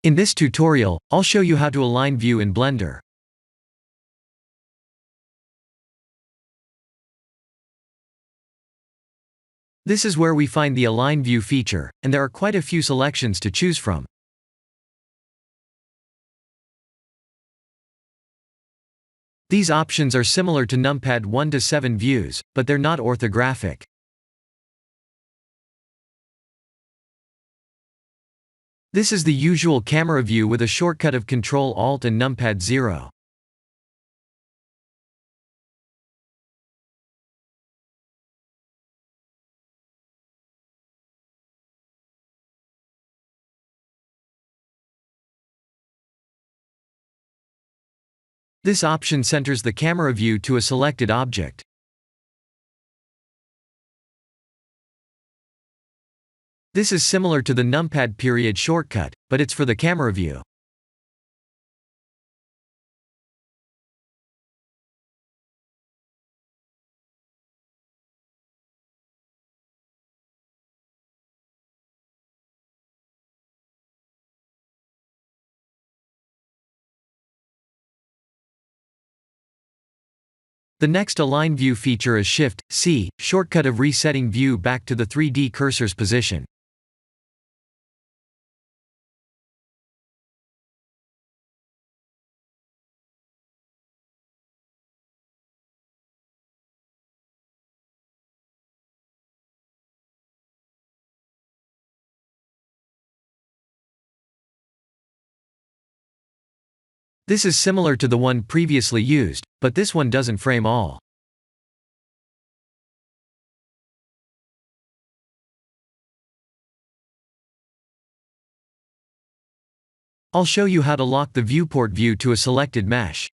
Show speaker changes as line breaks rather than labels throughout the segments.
In this tutorial, I'll show you how to align view in Blender. This is where we find the Align View feature, and there are quite a few selections to choose from. These options are similar to numpad 1 to 7 views, but they're not orthographic. This is the usual camera view with a shortcut of Ctrl-Alt and numpad 0. This option centers the camera view to a selected object. This is similar to the numpad period shortcut, but it's for the camera view. The next Align View feature is Shift-C, shortcut of resetting view back to the 3D cursor's position. This is similar to the one previously used, but this one doesn't frame all. I'll show you how to lock the viewport view to a selected mesh.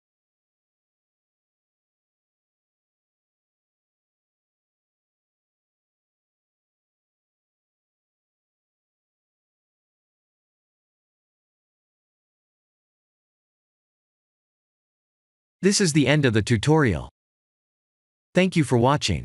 This is the end of the tutorial. Thank you for watching.